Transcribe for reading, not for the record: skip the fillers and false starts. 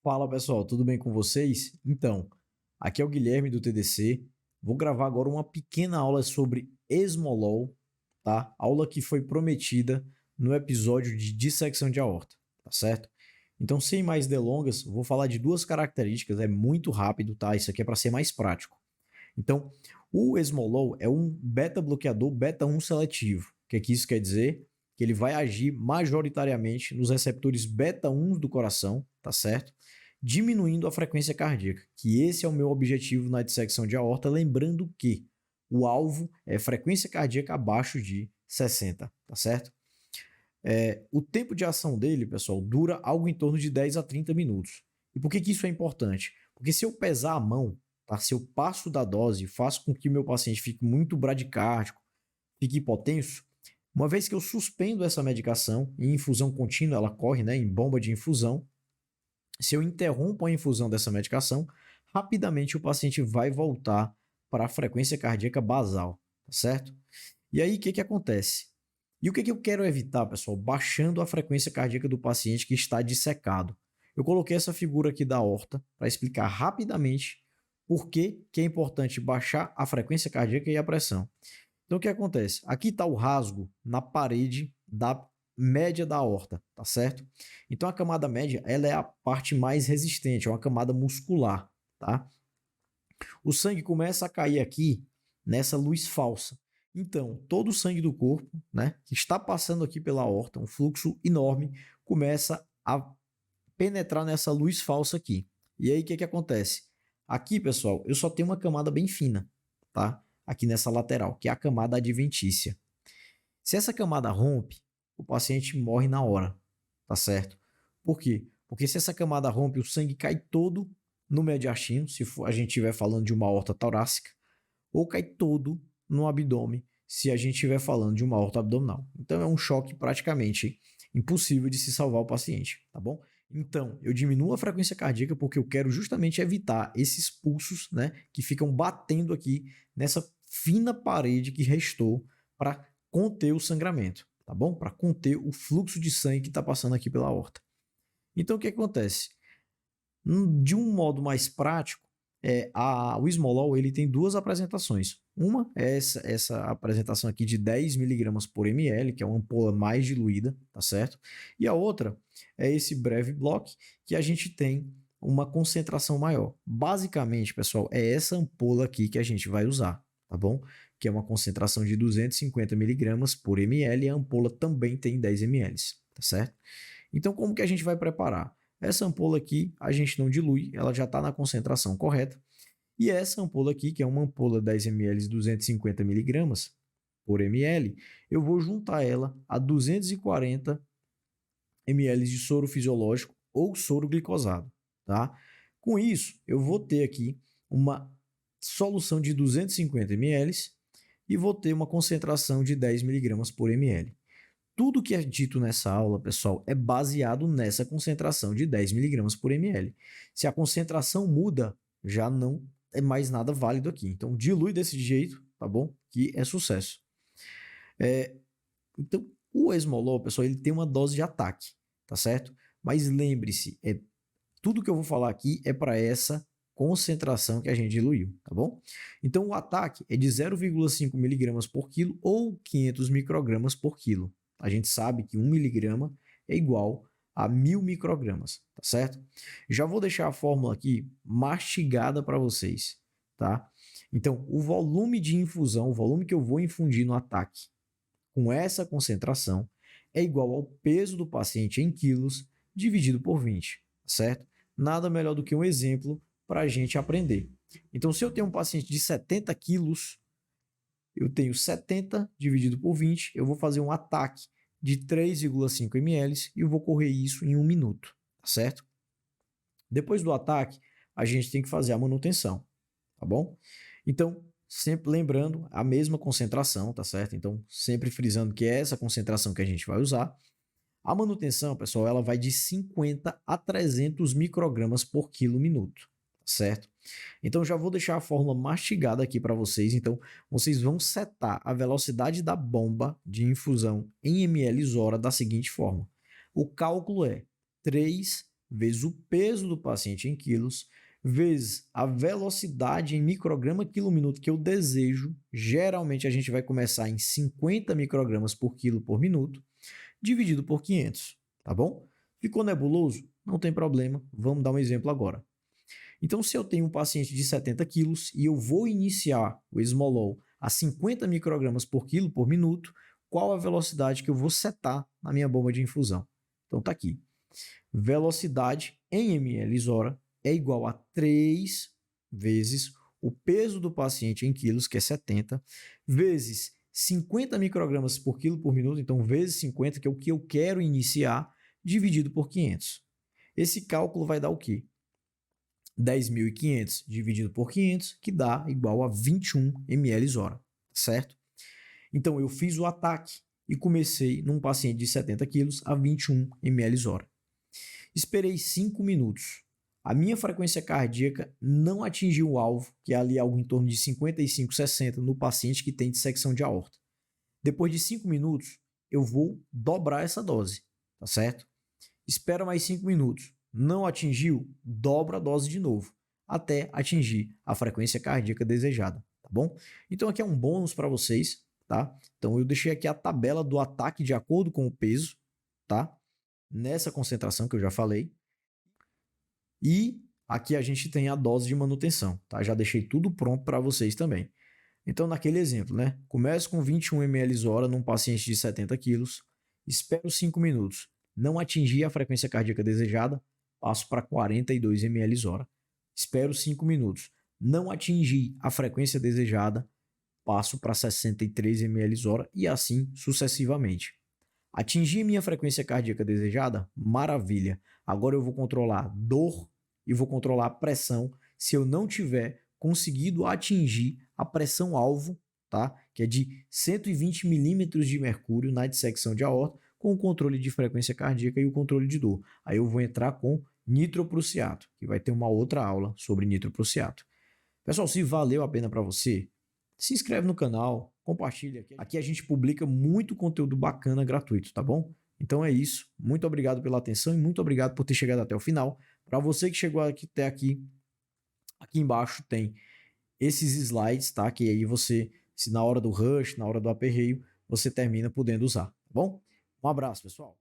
Fala pessoal, tudo bem com vocês? Então, aqui é o Guilherme do TDC. Vou gravar agora uma pequena aula sobre Esmolol, tá? Aula que foi prometida no episódio de dissecção de aorta, tá certo? Então, sem mais delongas, vou falar de duas características, é muito rápido, tá? Isso aqui é para ser mais prático. Então, o Esmolol é um beta-bloqueador beta-1 seletivo. O que isso quer dizer? Que ele vai agir majoritariamente nos receptores beta-1 do coração, tá certo? Diminuindo a frequência cardíaca, que esse é o meu objetivo na dissecção de aorta, lembrando que o alvo é frequência cardíaca abaixo de 60, tá certo? O tempo de ação dele, pessoal, dura algo em torno de 10 a 30 minutos. E por que isso é importante? Porque se eu pesar a mão, tá? Se eu passo da dose, faço com que o meu paciente fique muito bradicárdico, fique hipotenso, uma vez que eu suspendo essa medicação em infusão contínua, ela corre, né, em bomba de infusão. Se eu interrompo a infusão dessa medicação, rapidamente o paciente vai voltar para a frequência cardíaca basal, tá certo? E aí, o que acontece? E o que eu quero evitar, pessoal? Baixando a frequência cardíaca do paciente que está dissecado. Eu coloquei essa figura aqui da aorta para explicar rapidamente por que é importante baixar a frequência cardíaca e a pressão. Então, o que acontece? Aqui está o rasgo na parede da média da aorta, tá certo? Então, a camada média, ela é a parte mais resistente, é uma camada muscular, tá? O sangue começa a cair aqui nessa luz falsa. Então, todo o sangue do corpo, né, que está passando aqui pela aorta, um fluxo enorme, começa a penetrar nessa luz falsa aqui. E aí, o que acontece? Aqui, pessoal, eu só tenho uma camada bem fina, tá? Aqui nessa lateral, que é a camada adventícia. Se essa camada rompe, o paciente morre na hora, tá certo? Por quê? Porque se essa camada rompe, o sangue cai todo no mediastino, se a gente estiver falando de uma aorta torácica, ou cai todo no abdômen, se a gente estiver falando de uma aorta abdominal. Então é um choque praticamente impossível de se salvar o paciente, tá bom? Então, eu diminuo a frequência cardíaca porque eu quero justamente evitar esses pulsos, né, que ficam batendo aqui nessa fina parede que restou para conter o sangramento, tá bom? Para conter o fluxo de sangue que está passando aqui pela aorta. Então, o que acontece? De um modo mais prático, o Smolol ele tem duas apresentações. Uma é essa apresentação aqui de 10 miligramas por ml, que é uma ampola mais diluída, tá certo? E a outra é esse breve block, que a gente tem uma concentração maior. Basicamente, pessoal, é essa ampola aqui que a gente vai usar, tá bom? Que é uma concentração de 250 miligramas por ml, e a ampola também tem 10 ml, tá certo? Então, como que a gente vai preparar? Essa ampola aqui a gente não dilui, ela já está na concentração correta. E essa ampola aqui, que é uma ampola 10 ml, 250 miligramas por ml, eu vou juntar ela a 240 ml de soro fisiológico ou soro glicosado, tá? Com isso, eu vou ter aqui uma solução de 250 ml e vou ter uma concentração de 10 miligramas por ml. Tudo que é dito nessa aula, pessoal, é baseado nessa concentração de 10 miligramas por ml. Se a concentração muda, já não é mais nada válido aqui. Então, dilui desse jeito, tá bom? Que é sucesso. Então, o esmolol, pessoal, ele tem uma dose de ataque, tá certo? Mas lembre-se, tudo que eu vou falar aqui é para essa concentração que a gente diluiu, tá bom? Então, o ataque é de 0,5 miligramas por quilo ou 500 microgramas por quilo. A gente sabe que 1 miligrama é igual a 1000 microgramas, tá certo? Já vou deixar a fórmula aqui mastigada para vocês, tá? Então, o volume de infusão, o volume que eu vou infundir no ataque com essa concentração é igual ao peso do paciente em quilos dividido por 20, certo? Nada melhor do que um exemplo para a gente aprender. Então, se eu tenho um paciente de 70 quilos, eu tenho 70 dividido por 20, eu vou fazer um ataque de 3,5 ml e eu vou correr isso em 1 minuto, tá certo? Depois do ataque, a gente tem que fazer a manutenção, tá bom? Então, sempre lembrando a mesma concentração, tá certo? Então, sempre frisando que é essa concentração que a gente vai usar. A manutenção, pessoal, ela vai de 50 a 300 microgramas por quilo minuto, tá certo? Então, já vou deixar a fórmula mastigada aqui para vocês. Então, vocês vão setar a velocidade da bomba de infusão em ml hora da seguinte forma. O cálculo é 3 vezes o peso do paciente em quilos, vezes a velocidade em micrograma quilo minuto que eu desejo. Geralmente a gente vai começar em 50 microgramas por quilo por minuto, dividido por 500, tá bom? Ficou nebuloso? Não tem problema, vamos dar um exemplo agora. Então, se eu tenho um paciente de 70 quilos e eu vou iniciar o esmolol a 50 microgramas por quilo por minuto, qual a velocidade que eu vou setar na minha bomba de infusão? Então, tá aqui. Velocidade em ml hora é igual a 3 vezes o peso do paciente em quilos, que é 70, vezes 50 microgramas por quilo por minuto, então vezes 50, que é o que eu quero iniciar, dividido por 500. Esse cálculo vai dar o quê? 10.500 dividido por 500, que dá igual a 21 ml hora, certo? Então, eu fiz o ataque e comecei num paciente de 70 quilos a 21 ml hora. Esperei 5 minutos. A minha frequência cardíaca não atingiu o alvo, que é ali algo em torno de 55, 60 no paciente que tem dissecção de aorta. Depois de 5 minutos, eu vou dobrar essa dose, tá certo? Espera mais 5 minutos. Não atingiu? Dobra a dose de novo, até atingir a frequência cardíaca desejada, tá bom? Então aqui é um bônus para vocês, tá? Então eu deixei aqui a tabela do ataque de acordo com o peso, tá? Nessa concentração que eu já falei. E aqui a gente tem a dose de manutenção, tá? Já deixei tudo pronto para vocês também. Então, naquele exemplo, né? Começo com 21 ml hora num paciente de 70 quilos, espero 5 minutos, não atingir a frequência cardíaca desejada, passo para 42 ml hora. Espero 5 minutos, não atingir a frequência desejada, passo para 63 ml hora e assim sucessivamente. Atingir minha frequência cardíaca desejada? Maravilha. Agora eu vou controlar dor e vou controlar a pressão se eu não tiver conseguido atingir a pressão-alvo, tá? Que é de 120 milímetros de mercúrio na dissecção de aorta, com o controle de frequência cardíaca e o controle de dor. Aí eu vou entrar com nitroprussiato, que vai ter uma outra aula sobre nitroprussiato. Pessoal, se valeu a pena para você, se inscreve no canal, compartilha aqui. Aqui a gente publica muito conteúdo bacana gratuito, tá bom? Então é isso. Muito obrigado pela atenção e muito obrigado por ter chegado até o final. Para você que chegou até aqui, aqui embaixo tem esses slides, tá? Que aí você, se na hora do rush, na hora do aperreio, você termina podendo usar, tá bom? Um abraço, pessoal.